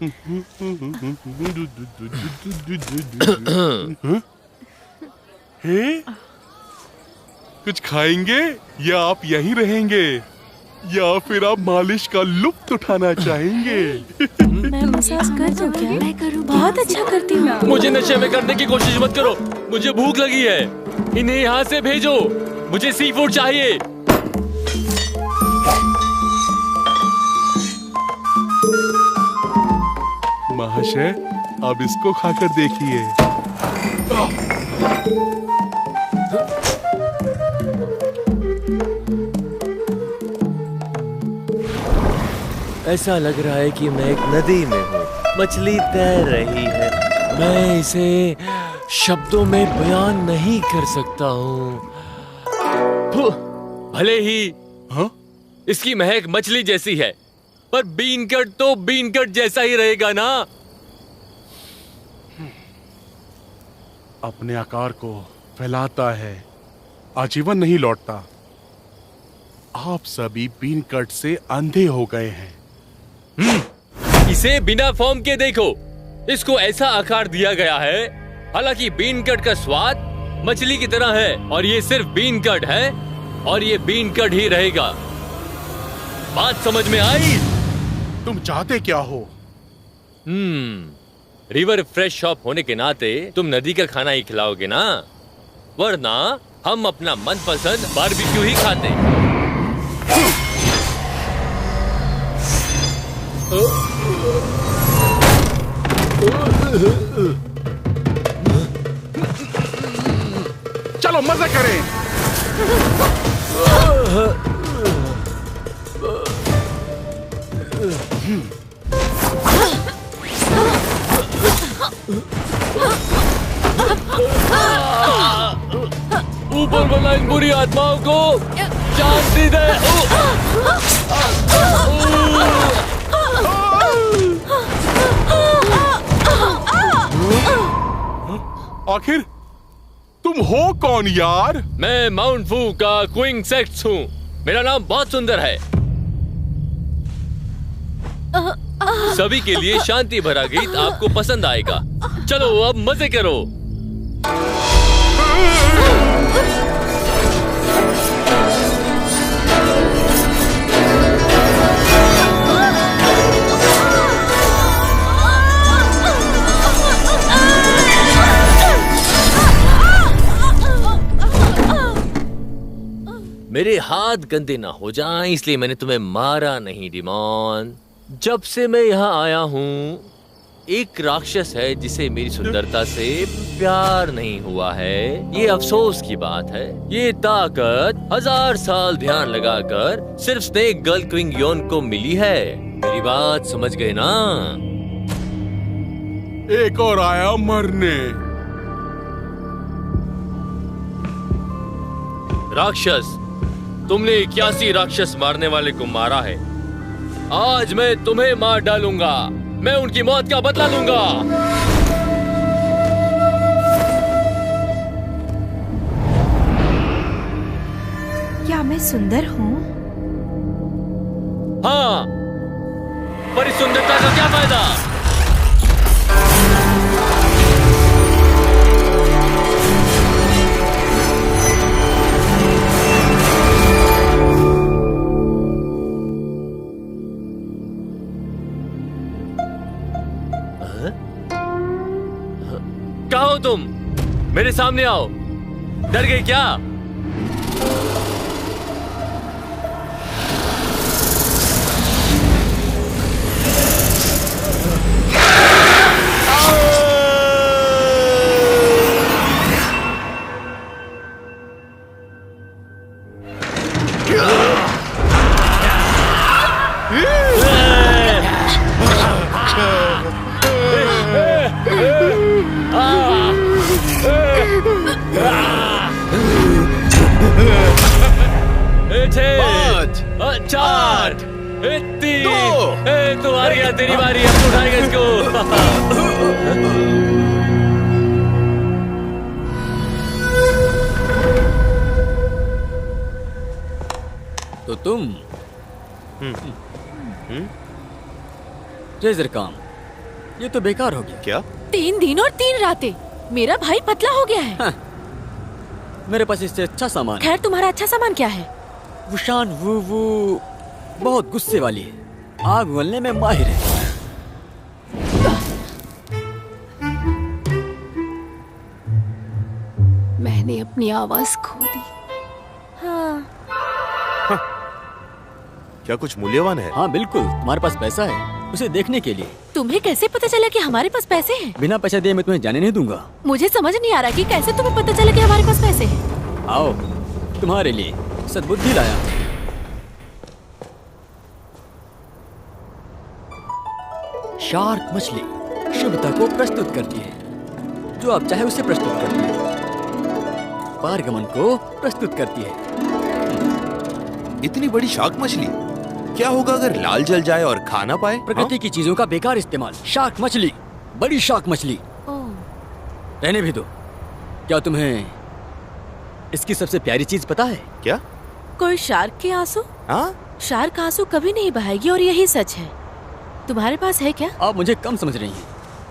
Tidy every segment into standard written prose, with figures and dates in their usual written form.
हैं? कुछ खाएंगे या आप यहीं रहेंगे या फिर आप मालिश का लुत्फ उठाना चाहेंगे? मैं मसाज कर दूं क्या? मैं करूँ, बहुत अच्छा करती हूँ। मुझे नशे में करने की कोशिश मत करो, मुझे भूख लगी है। इन्हें यहाँ से भेजो, मुझे सी फूड चाहिए। महाशय, अब इसको खाकर देखिए। ऐसा लग रहा है कि मैं एक नदी में हूँ, मछली तैर रही है। मैं इसे शब्दों में बयान नहीं कर सकता हूँ। भले ही इसकी महक मछली जैसी है, पर बीन कट तो बीन कट जैसा ही रहेगा ना। अपने आकार को फैलाता है, आजीवन नहीं लौटता। आप सभी बीन कट से अंधे हो गए हैं। इसे बिना फॉर्म के देखो, इसको ऐसा आकार दिया गया है। हालांकि बीन कट का स्वाद मछली की तरह है, और ये सिर्फ बीन कट है, और ये बीन कट ही रहेगा। बात समझ में आई? तुम चाहते क्या हो? रिवर फ्रेश शॉप होने के नाते तुम नदी का खाना ही खिलाओगे ना, वरना हम अपना मनपसंद बारबेक्यू ही खाते। चलो मजे करें। ऊपर वाला इन बुरी आत्माओं को शांति दे। आखिर तुम हो कौन यार? मैं माउंट फू का क्विंग सेक्स हूँ। मेरा नाम बहुत सुंदर है। सभी के लिए शांति भरा गीत आपको पसंद आएगा। चलो अब मजे करो। मेरे हाथ गंदे ना हो जाएं, इसलिए मैंने तुम्हें मारा नहीं डिमॉन। जब से मैं यहाँ आया हूँ, एक राक्षस है जिसे मेरी सुंदरता से प्यार नहीं हुआ है। ये अफसोस की बात है। ये ताकत 1000 साल ध्यान लगाकर सिर्फ स्नेक गर्ल क्विंग योन को मिली है। मेरी बात समझ गए ना? एक और आया मरने। राक्षस, तुमने 81 राक्षस मारने वाले को मारा है। आज मैं तुम्हें मार डालूंगा। मैं उनकी मौत का बदला लूंगा। क्या मैं सुंदर हूँ? हाँ, पर इस सुंदरता का क्या फायदा? कहाँ हो तुम? मेरे सामने आओ। डर गए क्या? चार, तीन, तुम्हारी है, तेरी बारी है, तू उठाएगा इसको। तो तुम ट्रेजर काम ये तो बेकार हो गया। क्या? 3 दिन और 3 रातें। मेरा भाई पतला हो गया है। हाँ। मेरे पास इससे अच्छा सामान है। खैर, तुम्हारा अच्छा सामान क्या है? वुशान वो बहुत गुस्से वाली है, आग उगलने में माहिर है। मैंने अपनी आवाज खो दी। हाँ। क्या कुछ मूल्यवान है? हाँ बिल्कुल, तुम्हारे पास पैसा है उसे देखने के लिए। तुम्हें कैसे पता चला कि हमारे पास पैसे हैं? बिना पैसे दिए मैं तुम्हें जाने नहीं दूंगा। मुझे समझ नहीं आ रहा कि कैसे तुम्हें पता चला कि हमारे पास पैसे हैं। आओ, तुम्हारे लिए सद्बुद्धि लाया हूं। शार्क मछली शुभता को प्रस्तुत करती है। जो आप चाहे उसे प्रस्तुत करती है। पारगमन को प्रस्तुत करती है। इतनी बड़ी शार्क मछली, क्या होगा अगर लाल जल जाए और खा ना पाए? प्रकृति की चीजों का बेकार इस्तेमाल। शार्क मछली, बड़ी शार्क मछली। ओह, रहने भी दो। क्या तुम्हें इसकी सबसे प्यारी चीज पता है? क्या? कोई शार्क के आंसू? हाँ? शार्क आंसू कभी नहीं बहाएगी और यही सच है। तुम्हारे पास है क्या? आप मुझे कम समझ रही हैं।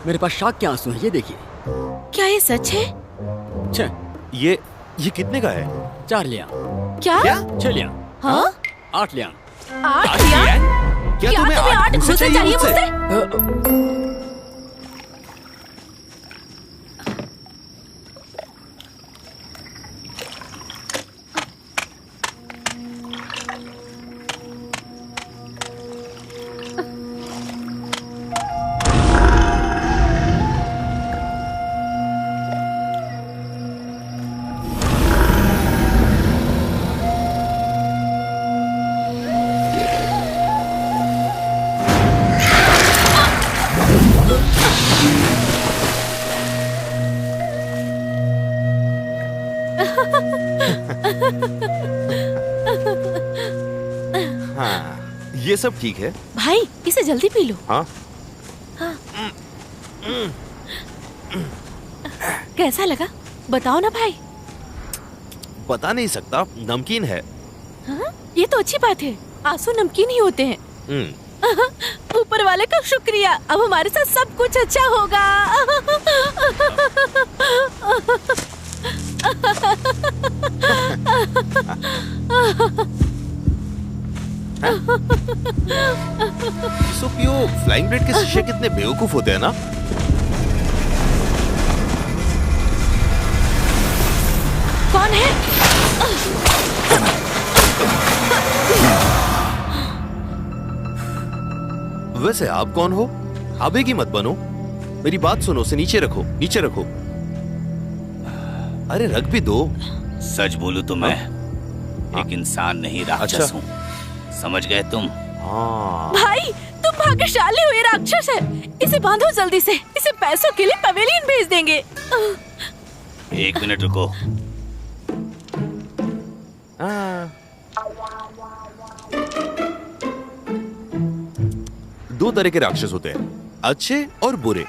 मेरे पास शार्क के आंसू हैं, ये देखिए। क्या ये सच है? छह, ये कितने का है? 4 लिया। क्या? 6 लिया। हाँ? 8 लिया। 8 लिया? क्या क्या तुम्हें तुम्हें 8 घुसे घुसे चाहिए मुझसे? मुझसे? हाँ, ये सब ठीक है। भाई, इसे जल्दी पी लो। हाँ? कैसा लगा? बताओ ना भाई। बता नहीं सकता, नमकीन है। हाँ? ये तो अच्छी बात है। आंसू नमकीन ही होते हैं। ऊपर वाले का शुक्रिया। अब हमारे साथ सब कुछ अच्छा होगा। सुपियो, फ्लाइंग ब्रेड के शिष्य कितने बेवकूफ होते हैं ना। कौन है? वैसे आप कौन हो? आवेगी मत बनो। मेरी बात सुनो, उसे नीचे रखो, नीचे रखो। अरे रख भी दो। सच बोलूं तो मैं एक इंसान नहीं, राक्षस अच्छा। हूँ। समझ गए तुम? हाँ। भाई, तुम भाग्यशाली हो। ये राक्षस है। इसे बांधो जल्दी से। इसे पैसों के लिए पवेलियन भेज देंगे। 1 मिनट रुको। हाँ। 2 तरह के राक्षस होते हैं, अच्छे और बुरे।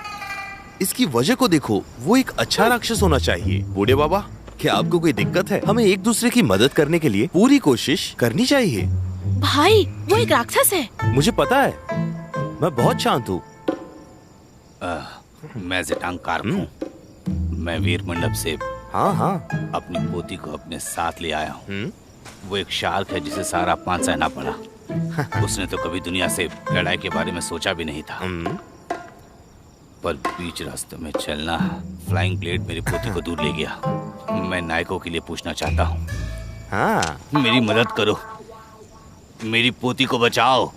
इसकी वजह को देखो, वो एक अच्छा राक्षस होना चाहिए। बूढ़े बाबा, क्या आपको कोई दिक्कत है? हमें एक दूसरे की मदद करने के लिए पूरी कोशिश करनी चाहिए। भाई, वो एक राक्षस है। मुझे पता है, मैं बहुत शांत हूँ। मैं जिटांग कारक हूँ। मैं वीर मंडप से हाँ हाँ। अपनी पोती को अपने साथ ले आया हूँ। वो एक शार्क है जिसे सारा अपमान सहना पड़ा। उसने तो कभी दुनिया से लड़ाई के बारे में सोचा भी नहीं था। पर बीच रास्ते में चलना फ्लाइंग ब्लेड मेरी पोती को दूर ले गया। मैं नायकों के लिए पूछना चाहता हूँ। हाँ। मेरी मदद करो, मेरी पोती को बचाओ,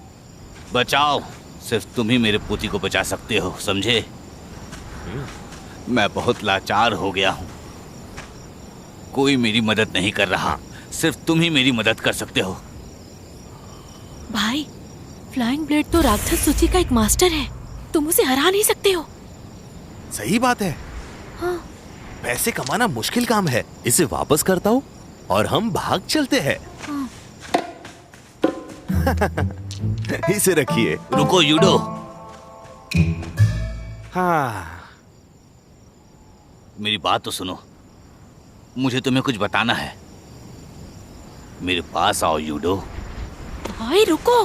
बचाओ। सिर्फ तुम ही मेरे पोती को बचा सकते हो, समझे? मैं बहुत लाचार हो गया हूँ। कोई मेरी मदद नहीं कर रहा, सिर्फ तुम ही मेरी मदद कर सकते हो। भाई, फ्लाइंग ब्लेड तो राक्षस सूची का एक मास्टर है। तुम उसे हरा नहीं सकते हो। सही बात है। हाँ। पैसे कमाना मुश्किल काम है। इसे वापस करता हूँ और हम भाग चलते हैं। हाँ। इसे रखिए। रुको यूडो। हाँ। मेरी बात तो सुनो, मुझे तुम्हें कुछ बताना है। मेरे पास आओ यूडो। भाई रुको।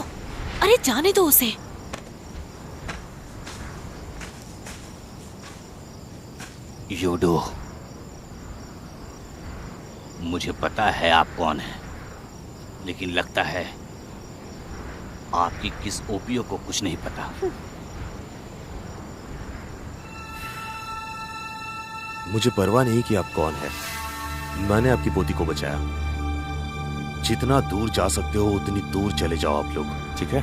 अरे जाने दो उसे। योडो, मुझे पता है आप कौन हैं, लेकिन लगता है आपकी किस ओपियो को कुछ नहीं पता। मुझे परवाह नहीं कि आप कौन है। मैंने आपकी पोती को बचाया। जितना दूर जा सकते हो उतनी दूर चले जाओ आप लोग, ठीक है?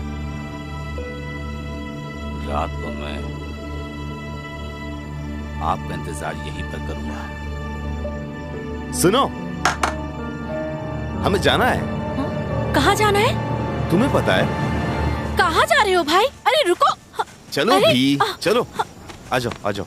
रात को मैं आपका इंतजार यहीं पर करूंगा। सुनो, हमें जाना है। कहाँ जाना है? तुम्हें पता है? कहाँ जा रहे हो भाई? अरे रुको। चलो अरे, भी, चलो आ जाओ आ जाओ।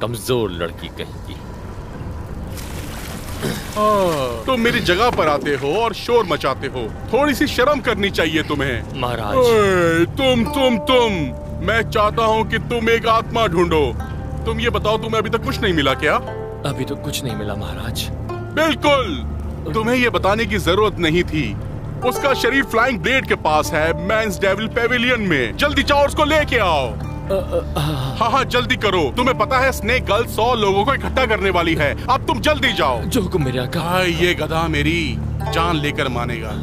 कमजोर लड़की कहीं की। तुम मेरी जगह पर आते हो और शोर मचाते हो। थोड़ी सी शर्म करनी चाहिए तुम्हें। महाराज, ओए, तुम मैं चाहता हूँ कि तुम एक आत्मा ढूंढो। तुम ये बताओ, तुम्हें अभी तक कुछ नहीं मिला क्या? अभी तो कुछ नहीं मिला महाराज। बिल्कुल, तुम्हें ये बताने की जरूरत नहीं थी। उसका शरीर फ्लाइंग ब्लेड के पास है, मैंस डेविल पेविलियन में। जल्दी जाओ, उसको लेके आओ। हाँ, जल्दी करो। तुम्हें पता है स्नेक गर्ल 100 लोगों को इकट्ठा करने वाली है। अब तुम जल्दी जाओ। जो हुक्म मेरे आका। ये गधा मेरी जान लेकर मानेगा।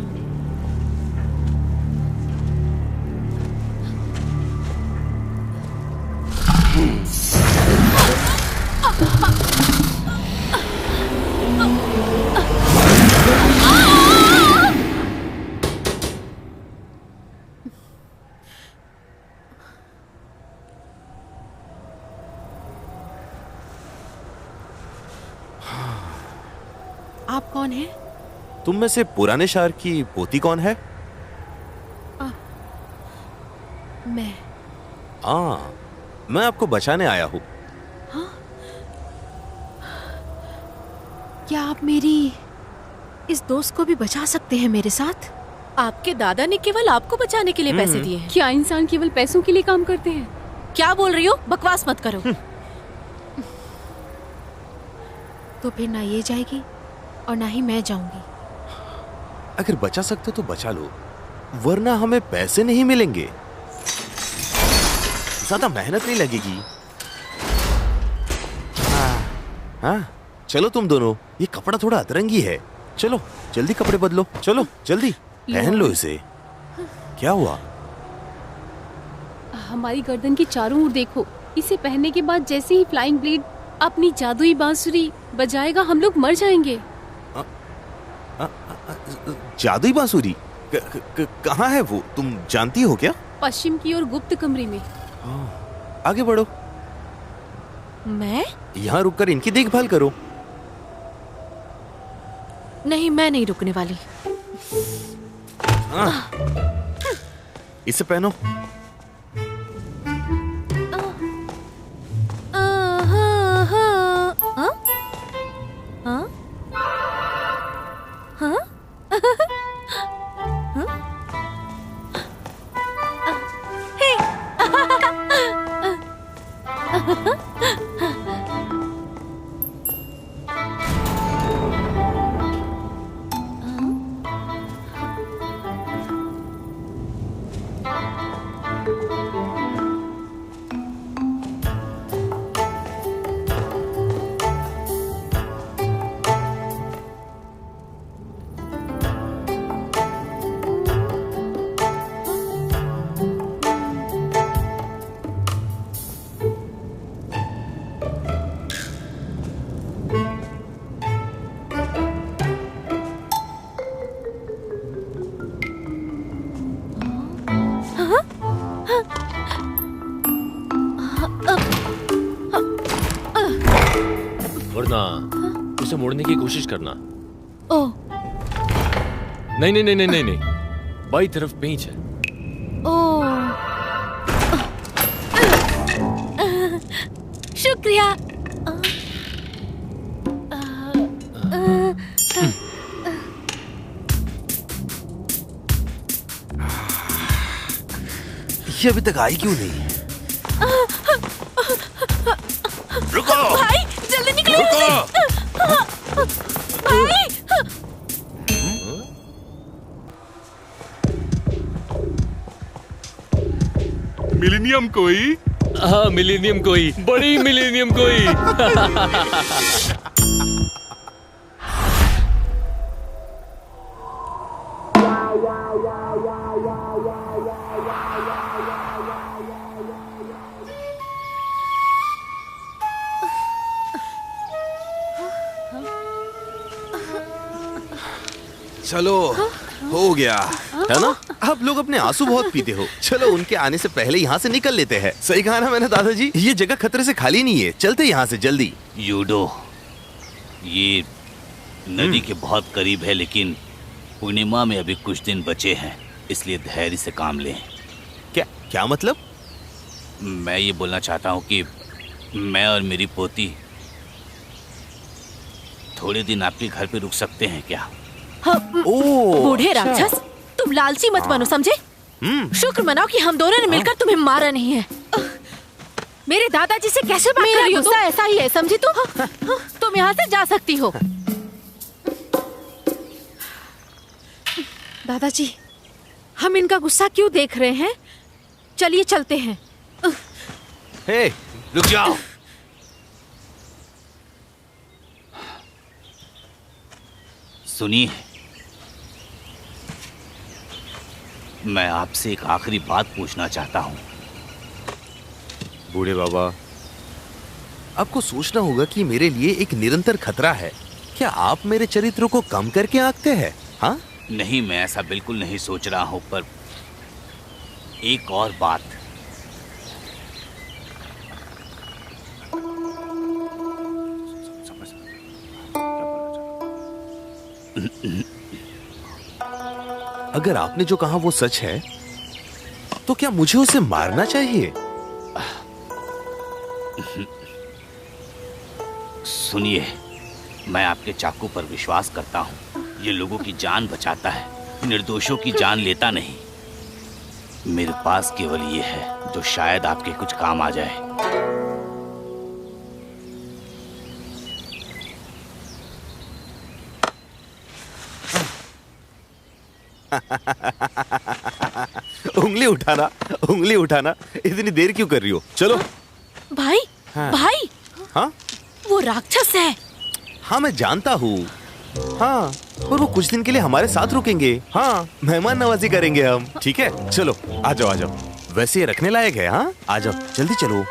आप कौन हैं? तुम में से पुराने शार की पोती कौन है? मैं। मैं आपको बचाने आया हूँ। क्या आप मेरी इस दोस्त को भी बचा सकते हैं मेरे साथ? आपके दादा ने केवल आपको बचाने के लिए पैसे दिए हैं। क्या इंसान केवल पैसों के लिए काम करते हैं? क्या बोल रही हो? बकवास मत करो। तो फिर ना ये जाएगी और ना ही मैं जाऊंगी। अगर बचा सकते हो तो बचा लो, वरना हमें पैसे नहीं मिलेंगे। ज्यादा मेहनत नहीं लगेगी। हाँ, चलो तुम दोनों, ये कपड़ा थोड़ा अतरंगी है। चलो जल्दी कपड़े बदलो, चलो जल्दी पहन लो इसे। क्या हुआ? हमारी गर्दन की चारों ओर देखो। इसे पहनने के बाद जैसे ही फ्लाइंग ब्लेड अपनी जादुई बांसुरी बजाएगा, हम लोग मर जाएंगे। जादुई बांसुरी? कहाँ है वो, तुम जानती हो क्या? पश्चिम की ओर गुप्त कमरे में। आगे बढ़ो। मैं? यहाँ रुककर इनकी देखभाल करो। नहीं, मैं नहीं रुकने वाली। इसे पहनो। उसे मोड़ने की कोशिश करना। ओह, नहीं नहीं नहीं नहीं नहीं नहीं, बाई तरफ पेंच है। ओह, शुक्रिया। ये अभी तक आई क्यों नहीं? रुको भाई जल्दी निकलो। रुको। भाई मिलीनियम कोई? हाँ मिलेनियम कोई, बड़ी मिलेनियम कोई। चलो हो गया है ना? आप लोग अपने आंसू बहुत पीते हो। चलो उनके आने से पहले यहाँ से निकल लेते हैं। सही कहा ना मैंने दादाजी? ये जगह खतरे से खाली नहीं है। चलते यहाँ से जल्दी। यूडो, ये नदी के बहुत करीब है, लेकिन पूर्णिमा में अभी कुछ दिन बचे हैं, इसलिए धैर्य से काम लें। क्या क्या मतलब? मैं ये बोलना चाहता हूँ कि मैं और मेरी पोती थोड़े दिन आपके घर पे रुक सकते हैं क्या? बूढ़े राक्षस, तुम लालची मत बनो, समझे? शुक्र मनाओ कि हम दोनों ने मिलकर तुम्हें मारा नहीं है। मेरे दादाजी से कैसे बात कर रही हो? गुस्सा ऐसा ही है, समझी तुम? तुम यहाँ से जा सकती हो। दादाजी, हम इनका गुस्सा क्यों देख रहे हैं? चलिए चलते हैं। हे, रुक जाओ। सुनिए, मैं आपसे एक आखिरी बात पूछना चाहता हूँ। बूढ़े बाबा, आपको सोचना होगा कि मेरे लिए एक निरंतर खतरा है। क्या आप मेरे चरित्र को कम करके आंकते हैं? हाँ? नहीं, मैं ऐसा बिल्कुल नहीं सोच रहा हूँ, पर एक और बात। अगर आपने जो कहा वो सच है, तो क्या मुझे उसे मारना चाहिए? सुनिए, मैं आपके चाकू पर विश्वास करता हूँ। ये लोगों की जान बचाता है, निर्दोषों की जान लेता नहीं। मेरे पास केवल ये है जो शायद आपके कुछ काम आ जाए। उंगली उठाना, उंगली उठाना। इतनी देर क्यों कर रही हो? चलो। भाई, हाँ। भाई, हाँ? वो राक्षस है। हाँ मैं जानता हूँ। हाँ, और वो कुछ दिन के लिए हमारे साथ रुकेंगे। हाँ, मेहमान नवाजी करेंगे हम। ठीक है, चलो आ जाओ आ जाओ। वैसे ये रखने लायक है। हाँ, आ जाओ जल्दी चलो।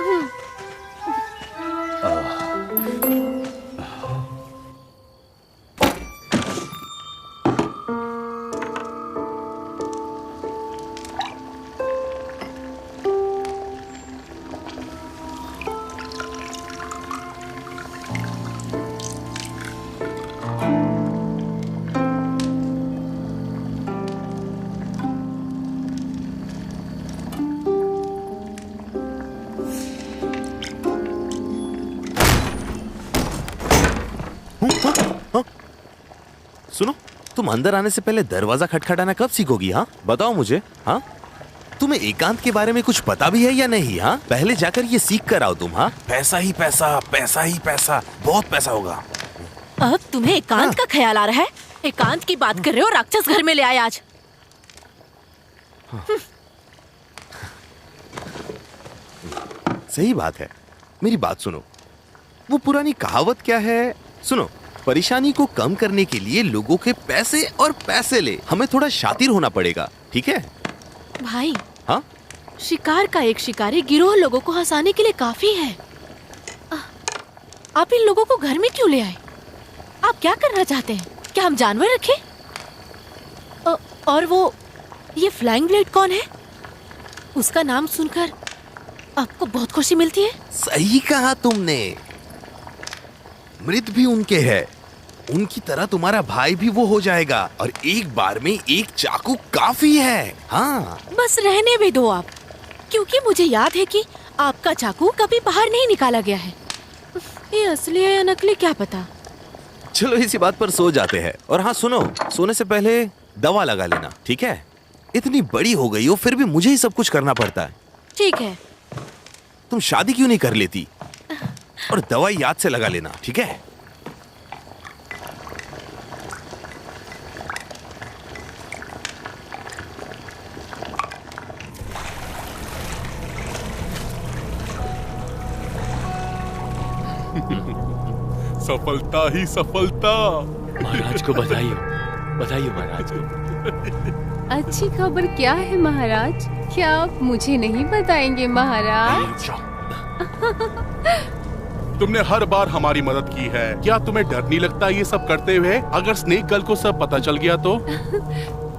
सुनो, तुम अंदर आने से पहले दरवाजा खटखटाना कब सीखोगी? हाँ बताओ मुझे। हाँ, तुम्हें एकांत के बारे में कुछ पता भी है या नहीं? हाँ, पहले जाकर ये सीख कर आओ तुम। हाँ, पैसा ही पैसा, पैसा ही पैसा, बहुत पैसा होगा। अब तुम्हें एकांत का ख्याल आ रहा है? एकांत की बात कर रहे हो? राक्षस घर में ले आए आज। सही बात है। मेरी बात सुनो, वो पुरानी कहावत क्या है? सुनो, परेशानी को कम करने के लिए लोगों के पैसे और पैसे ले। हमें थोड़ा शातिर होना पड़ेगा, ठीक है? भाई, हाँ? शिकार का एक शिकारी गिरोह लोगों को हंसाने के लिए काफी है। आप इन लोगों को घर में क्यों ले आए? आप क्या करना चाहते हैं? क्या हम जानवर रखें? और वो ये फ्लाइंग ब्लेड कौन है? उसका नाम सुनकर आपको बहुत खुशी मिलती है। सही कहा तुमने। मृत भी उनके है, उनकी तरह तुम्हारा भाई भी वो हो जाएगा और एक बार में एक चाकू काफी है। हाँ बस रहने भी दो आप, क्योंकि मुझे याद है कि आपका चाकू कभी बाहर नहीं निकाला गया है। ये असली है या नकली क्या पता। चलो इसी बात पर सो जाते हैं। और हाँ सुनो, सोने से पहले दवा लगा लेना, ठीक है? इतनी बड़ी हो गई हो फिर भी मुझे ही सब कुछ करना पड़ता है। ठीक है। तुम शादी क्यों नहीं कर लेती? और दवाई याद से लगा लेना, ठीक है? सफलता ही सफलता। महाराज को बधाई हो, बधाई हो महाराज को। अच्छी खबर क्या है महाराज? क्या आप मुझे नहीं बताएंगे महाराज? तुमने हर बार हमारी मदद की है, क्या तुम्हें डर नहीं लगता ये सब करते हुए? अगर स्नेक गर्ल को सब पता चल गया तो?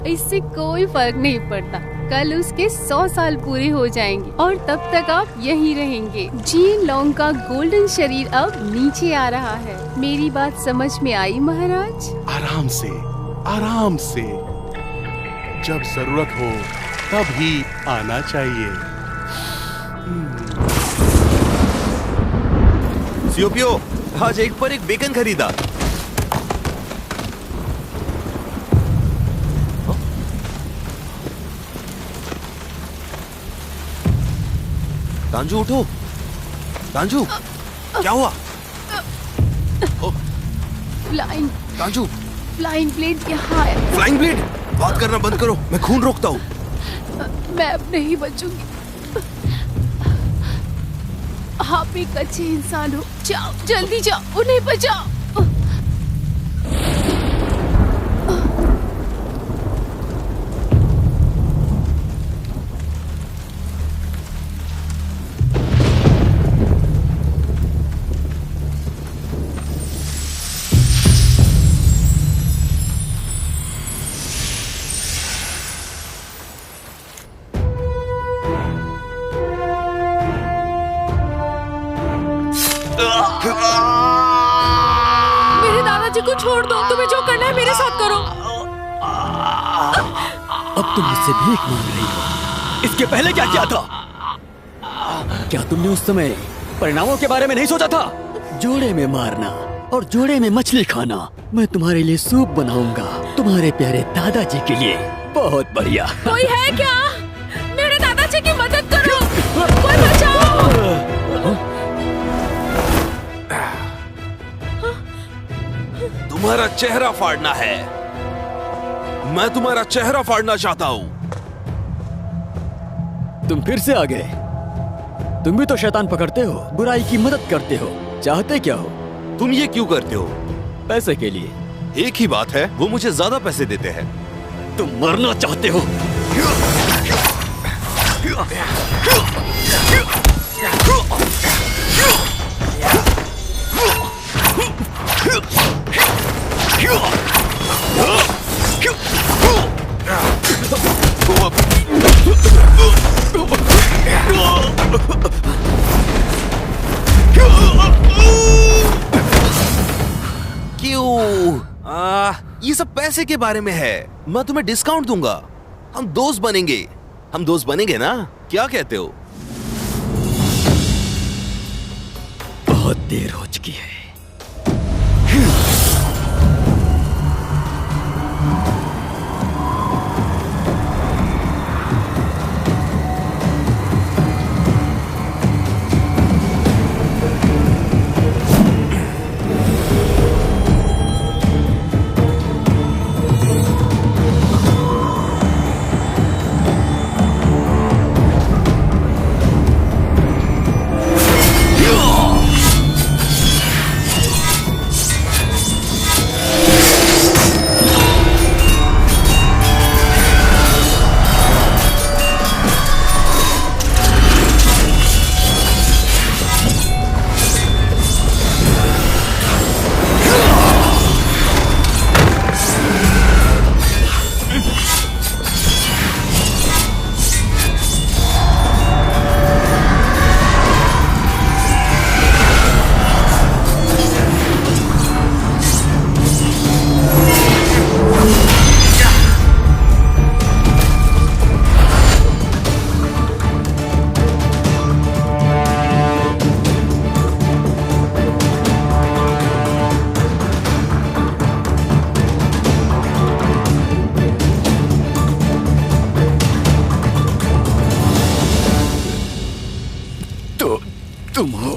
इससे कोई फर्क नहीं पड़ता। कल उसके 100 साल पूरे हो जाएंगे और तब तक आप यहीं रहेंगे। जीन लॉन्ग का गोल्डन शरीर अब नीचे आ रहा है। मेरी बात समझ में आई महाराज? आराम से, आराम से। जब जरूरत हो तब ही आना चाहिए। सियोपियो, आज एक पर एक बेकन खरीदा। तांजू उठो, तांजू, क्या हुआ? फ्लाइंग तांजू, फ्लाइंग ब्लेड यहाँ है। फ्लाइंग ब्लेड, बात करना बंद करो, मैं खून रोकता हूँ। मैं अब नहीं बचूंगी। आप एक अच्छे इंसान हो, जाओ जल्दी जाओ, उन्हें बचाओ। मेरे दादाजी को छोड़ दो, तुम्हें जो करना है मेरे साथ करो। अब तुम मुझसे भीख मांग रही हो। इसके पहले क्या किया था? क्या तुमने उस समय परिणामों के बारे में नहीं सोचा था? जोड़े में मारना और जोड़े में मछली खाना। मैं तुम्हारे लिए सूप बनाऊंगा, तुम्हारे प्यारे दादाजी के लिए। बहुत बढ़िया। कोई है क्या? मेरे दादाजी की मदद करो, कोई बचाओ। तुम्हारा चेहरा फाड़ना है। मैं तुम्हारा चेहरा फाड़ना चाहता हूँ। तुम फिर से आ गए। तुम भी तो शैतान पकड़ते हो, बुराई की मदद करते हो। चाहते क्या हो? तुम ये क्यों करते हो? पैसे के लिए। एक ही बात है, वो मुझे ज्यादा पैसे देते हैं। तुम मरना चाहते हो। क्यों? ये सब पैसे के बारे में है। मैं तुम्हें डिस्काउंट दूंगा। हम दोस्त बनेंगे। हम दोस्त बनेंगे ना? क्या कहते हो? बहुत देर हो चुकी है। तुम हो।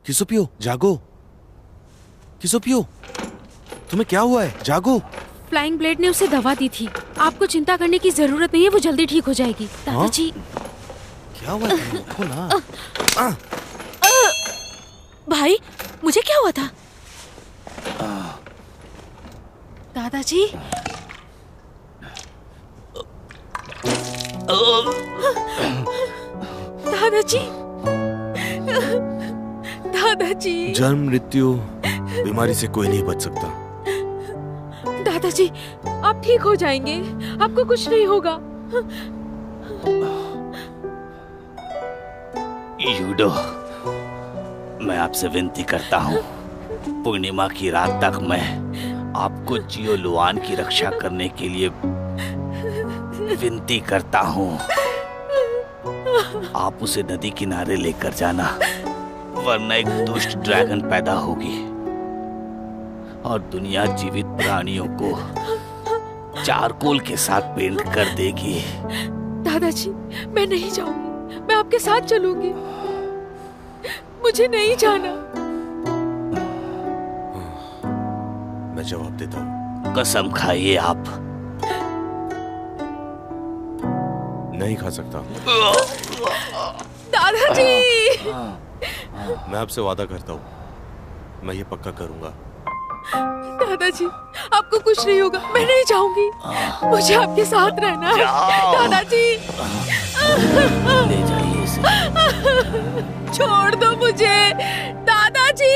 किसोपियो जागो। किसोपियो तुम्हें क्या हुआ है? जागो। फ्लाइंग ब्लेड ने उसे दवा दी थी। आपको चिंता करने की जरूरत नहीं है, वो जल्दी ठीक हो जाएगी। दादाजी क्या हुआ? देखो ना। भाई मुझे क्या हुआ था? दादाजी दादाजी दादाजी जन्म मृत्यु बीमारी से कोई नहीं बच सकता। दादाजी आप ठीक हो जाएंगे, आपको कुछ नहीं होगा। यूडो, मैं आपसे विनती करता हूँ, पूर्णिमा की रात तक मैं आपको जियो लुआन की रक्षा करने के लिए विनती करता हूँ। आप उसे नदी किनारे लेकर जाना, वरना एक दुष्ट ड्रैगन पैदा होगी और दुनिया जीवित प्राणियों को चारकोल के साथ पेंट कर देगी। दादाजी मैं नहीं जाऊंगी, मैं आपके साथ चलूंगी। मुझे नहीं जाना। मैं जवाब देता हूँ। कसम खाइए आप। नहीं खा सकता। दादाजी मैं आपसे वादा करता हूँ, मैं ये पक्का करूंगा। दादाजी आपको कुछ नहीं होगा, मैं नहीं जाऊंगी। मुझे आपके साथ रहना है। दादाजी ले जाइए इसे। छोड़ दो मुझे। दादाजी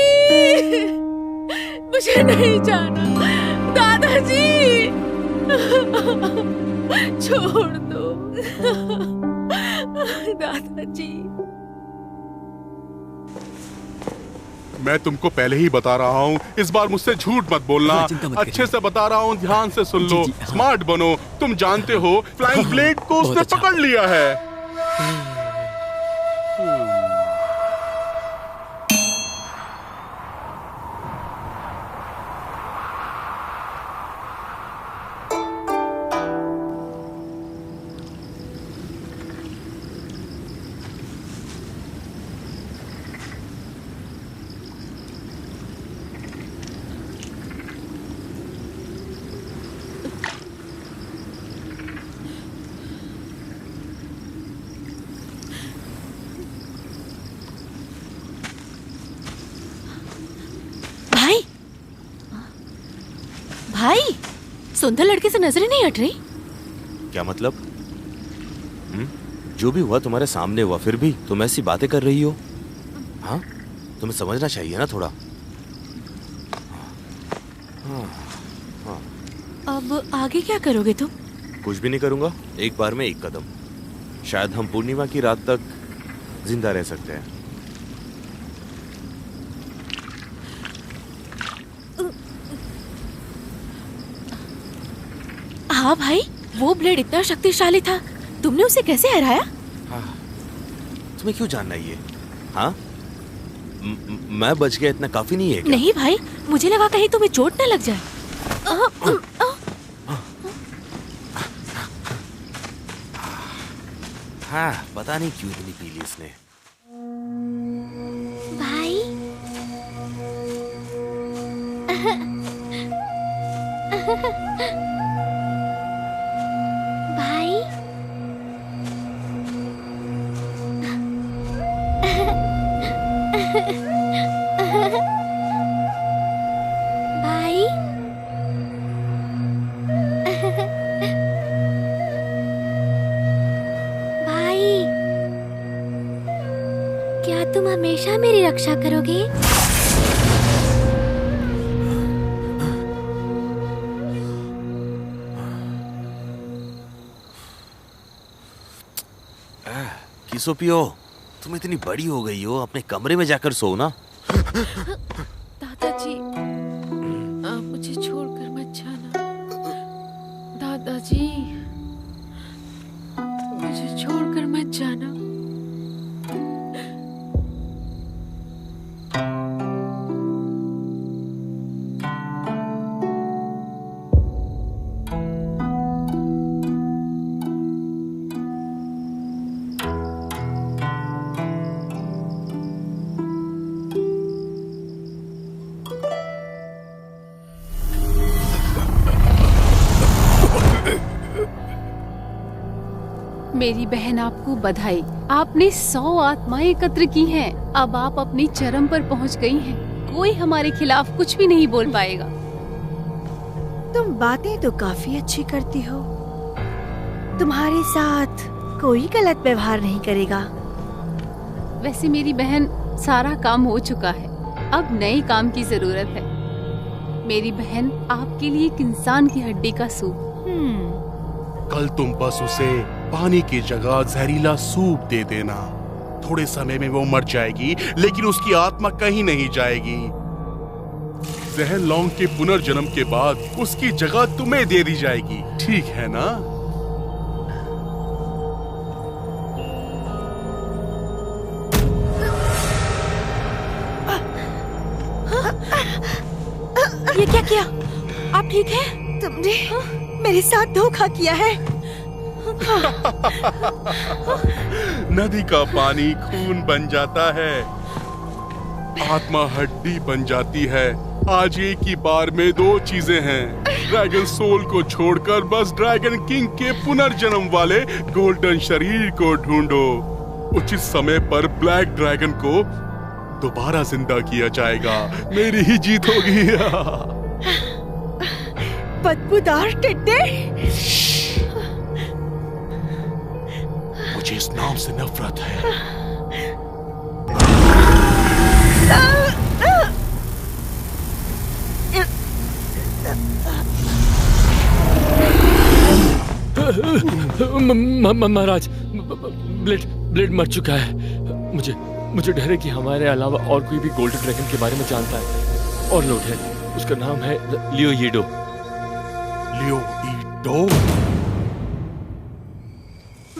मुझे नहीं जाना। दादाजी छोड़ दो। दादाजी मैं तुमको पहले ही बता रहा हूँ, इस बार मुझसे झूठ मत बोलना। अच्छे से बता रहा हूँ, ध्यान से सुन लो। स्मार्ट बनो। तुम जानते हो फ्लाइंग ब्लेड को उसने पकड़ लिया है। भाई सुंदर लड़के से नजरें नहीं हट रही। क्या मतलब? जो भी हुआ तुम्हारे सामने हुआ, फिर भी तुम ऐसी बातें कर रही हो। हाँ, तुम्हें समझना चाहिए ना थोड़ा। अब आगे क्या करोगे तुम? कुछ भी नहीं करूंगा, एक बार में एक कदम। शायद हम पूर्णिमा की रात तक जिंदा रह सकते हैं। हाँ भाई, वो ब्लेड इतना शक्तिशाली था, तुमने उसे कैसे हराया? तुम्हें क्यों जानना ये? हाँ, मैं बच गया इतना काफी नहीं है क्या? नहीं भाई, मुझे लगा कहीं तुम्हें चोट न लग जाए। हाँ, पता नहीं क्यों इतनी पी ली इसने। भाई भाई भाई भाई, क्या तुम हमेशा मेरी रक्षा करोगे? किसोपियो, तुम इतनी बड़ी हो गई हो, अपने कमरे में जाकर सो ना। दादाजी, आप मुझे छोड़कर मत जाना। दादाजी, मुझे छोड़कर मत जाना। मेरी बहन आपको बधाई। आपने 100 आत्माएं एकत्र की हैं। अब आप अपनी चरम पर पहुंच गई हैं। कोई हमारे खिलाफ कुछ भी नहीं बोल पाएगा। तुम बातें तो काफी अच्छी करती हो। तुम्हारे साथ कोई गलत व्यवहार नहीं करेगा। वैसे मेरी बहन, सारा काम हो चुका है। अब नए काम की जरूरत है। मेरी बहन, आपके लिए एक इंसान की हड्डी का सूप। कल तुम बस उसे पानी की जगह जहरीला सूप दे देना। थोड़े समय में वो मर जाएगी, लेकिन उसकी आत्मा कहीं नहीं जाएगी। जहर लौंग के पुनर्जन्म के बाद उसकी जगह तुम्हें दे दी जाएगी। ठीक है ना? ये क्या किया? आप ठीक है? तुमने मेरे साथ धोखा किया है। नदी का पानी खून बन जाता है, आत्मा हड्डी बन जाती है। आज एक ही बार में 2 चीजें हैं। ड्रैगन सोल को छोड़कर बस ड्रैगन किंग के पुनर्जन्म वाले गोल्डन शरीर को ढूंढो। उचित समय पर ब्लैक ड्रैगन को दोबारा जिंदा किया जाएगा। मेरी ही जीत होगी। बदबूदार टिड्डे। मुझे इस नाम से नफरत है। महाराज, ब्लेड मर चुका है। मुझे डर है कि हमारे अलावा और कोई भी गोल्डन ड्रैगन के बारे में जानता है। और लोग है, उसका नाम है लियो ईडो। लियो ईडो?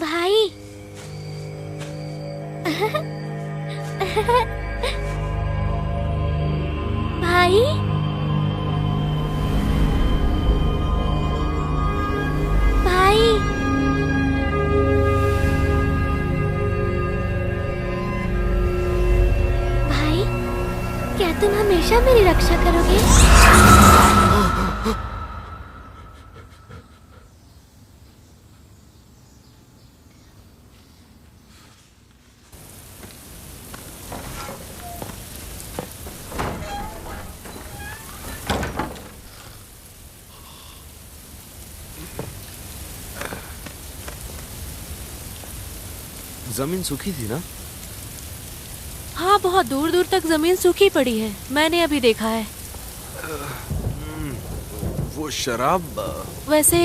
भाई भाई भाई भाई, क्या तुम हमेशा मेरी रक्षा करोगे? जमीन सूखी थी ना? हाँ, बहुत दूर दूर तक जमीन सूखी पड़ी है। मैंने अभी देखा है। वो शराब। वैसे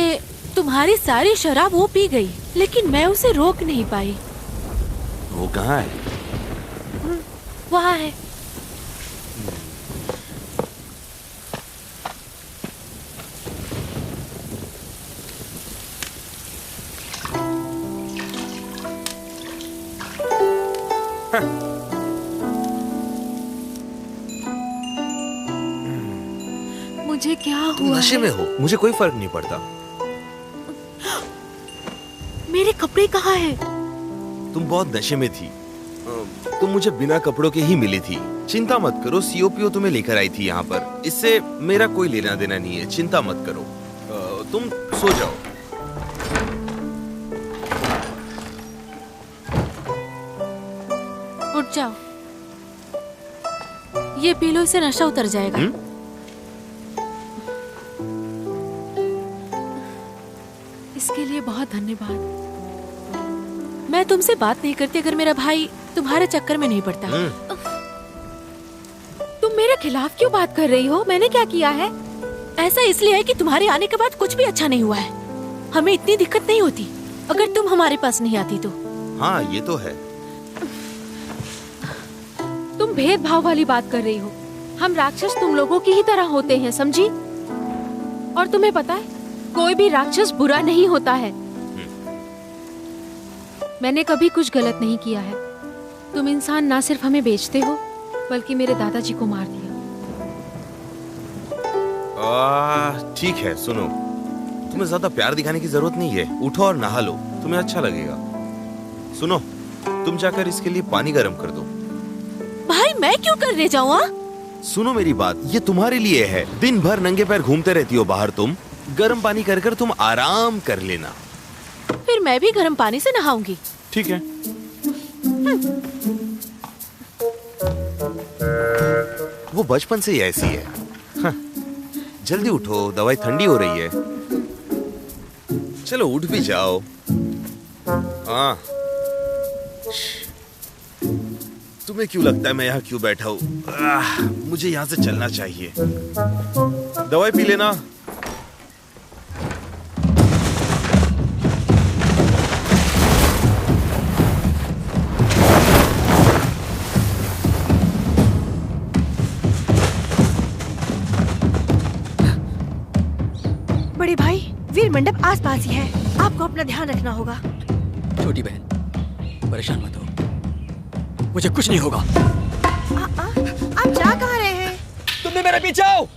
तुम्हारी सारी शराब वो पी गई, लेकिन मैं उसे रोक नहीं पाई। वो कहाँ है? वहाँ है। मुझे क्या तुम हुआ नशे है? में हो, मुझे कोई फर्क नहीं पड़ता। मेरे कपड़े कहाँ हैं? तुम बहुत नशे में थी। तुम मुझे बिना कपड़ों के ही मिली थी। चिंता मत करो, सीओपीओ तुम्हें लेकर आई थी यहाँ पर। इससे मेरा कोई लेना देना नहीं है, चिंता मत करो। तुम सो जाओ। उठ जाओ, ये पी लो, इससे नशा उतर जाएगा। इसके लिए बहुत धन्यवाद। मैं तुमसे बात नहीं करती अगर मेरा भाई तुम्हारे चक्कर में नहीं पड़ता। तुम मेरे खिलाफ क्यों बात कर रही हो? मैंने क्या किया है? ऐसा इसलिए है कि तुम्हारे आने के बाद कुछ भी अच्छा नहीं हुआ है। हमें इतनी दिक्कत नहीं होती अगर तुम हमारे पास नहीं आती तो। हाँ, ये तो है। तुम भेदभाव वाली बात कर रही हो। हम राक्षस तुम लोगों की ही तरह होते हैं, समझी? और तुम्हें पता है, कोई भी राक्षस बुरा नहीं होता है। मैंने कभी कुछ गलत नहीं किया है। तुम इंसान ना सिर्फ हमें बेचते हो, बल्कि मेरे दादाजी को मार दिया। ठीक है, सुनो, तुम्हें ज्यादा प्यार दिखाने की जरूरत नहीं है। उठो और नहा लो, तुम्हें अच्छा लगेगा। सुनो, तुम जाकर इसके लिए पानी गर्म कर दो। भाई, मैं क्यों करने जाऊँ? सुनो मेरी बात, ये तुम्हारे लिए है। दिन भर नंगे पैर घूमते रहती हो बाहर तुम। गर्म पानी कर तुम आराम कर लेना। फिर मैं भी गर्म पानी से नहाऊंगी। ठीक है। वो बचपन से ही ऐसी है। हाँ। जल्दी उठो, दवाई ठंडी हो रही है। चलो उठ भी जाओ। हाँ। तुम्हें क्यों लगता है मैं यहाँ क्यों बैठा हूँ? मुझे यहाँ से चलना चाहिए। दवाई पी लेना। बड़े भाई, वीर मंडप आसपास ही है, आपको अपना ध्यान रखना होगा। छोटी बहन, परेशान मत हो, मुझे कुछ नहीं होगा। आप जा कहाँ रहे हैं? तुमने मेरे पीछे आओ।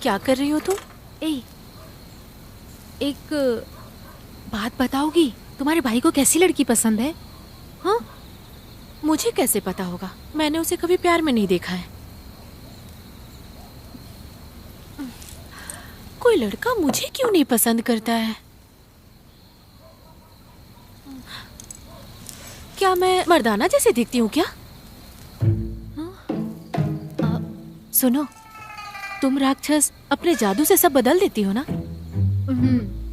क्या कर रही हो तुम? एक बात बताओगी, तुम्हारे भाई को कैसी लड़की पसंद है? हाँ, मुझे कैसे पता होगा? मैंने उसे कभी प्यार में नहीं देखा है। कोई लड़का मुझे क्यों नहीं पसंद करता है? क्या मैं मर्दाना जैसे दिखती हूँ क्या? सुनो, तुम राक्षस अपने जादू से सब बदल देती हो ना?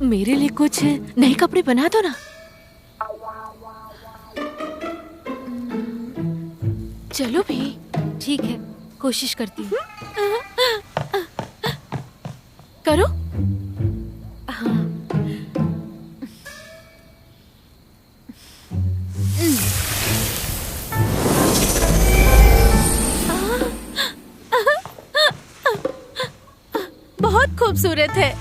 मेरे लिए कुछ नए कपड़े बना दो ना। चलो भी। ठीक है, कोशिश करती हूँ। करो। हाँ। बहुत खूबसूरत है,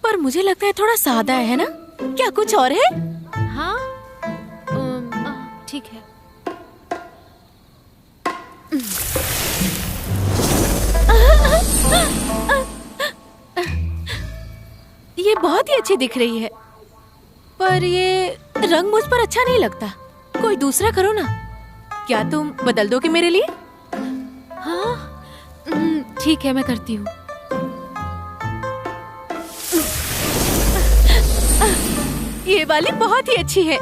पर मुझे लगता है थोड़ा सादा है ना? क्या कुछ और है? हाँ, ठीक है। ये बहुत ही अच्छी दिख रही है, पर ये रंग मुझ पर अच्छा नहीं लगता। कोई दूसरा करो ना। क्या तुम बदल दोगे मेरे लिए? हाँ, ठीक है, मैं करती हूँ। ये वाली बहुत ही अच्छी है।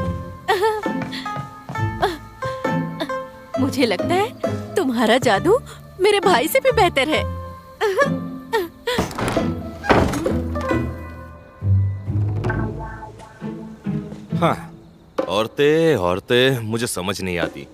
मुझे लगता है तुम्हारा जादू मेरे भाई से भी बेहतर है। हाँ, औरतें औरतें मुझे समझ नहीं आती।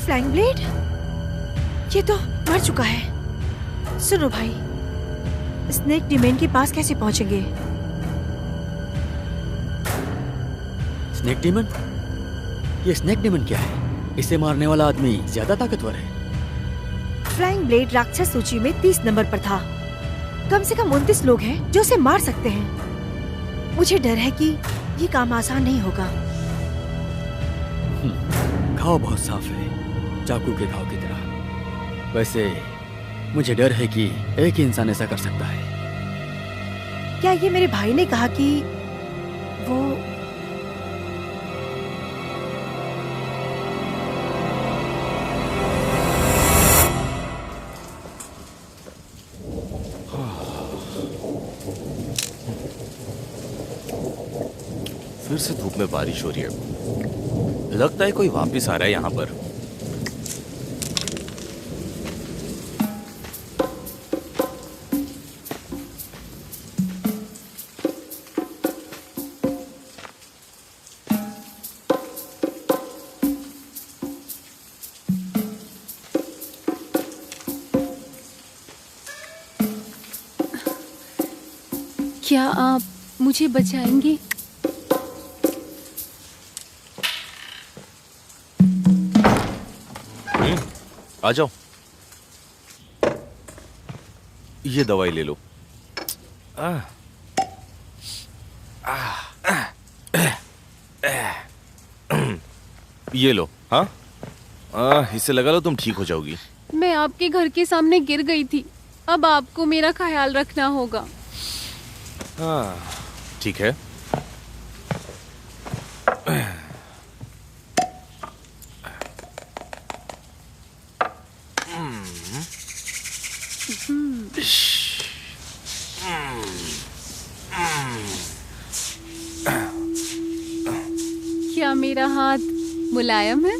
Flying blade? ये तो मर चुका है। सुनो भाई, स्नेक डिमेन के पास कैसे पहुंचेंगे? Snake demon? ये स्नेक डीमन क्या है? इसे मारने वाला आदमी ज्यादा ताकतवर है। फ्लाइंग ब्लेड राक्षस सूची में 30 नंबर पर था। कम से कम 29 लोग हैं जो उसे मार सकते हैं। मुझे डर है कि ये काम आसान नहीं होगा। घाव बहुत साफ है, चाकू के घाव की तरह। वैसे मुझे डर है कि एक ही इंसान ऐसा कर सकता है। क्या ये मेरे भाई ने कहा कि वो फिर से धूप में बारिश हो रही है। लगता है कोई वापस आ रहा है यहाँ पर। क्या आप मुझे बचाएंगे? आ जाओ, ये दवाई ले लो। ये लो। हाँ, इससे लगा लो, तुम ठीक हो जाओगी। मैं आपके घर के सामने गिर गई थी, अब आपको मेरा ख्याल रखना होगा। हाँ, ठीक है। क्या मेरा हाथ मुलायम है?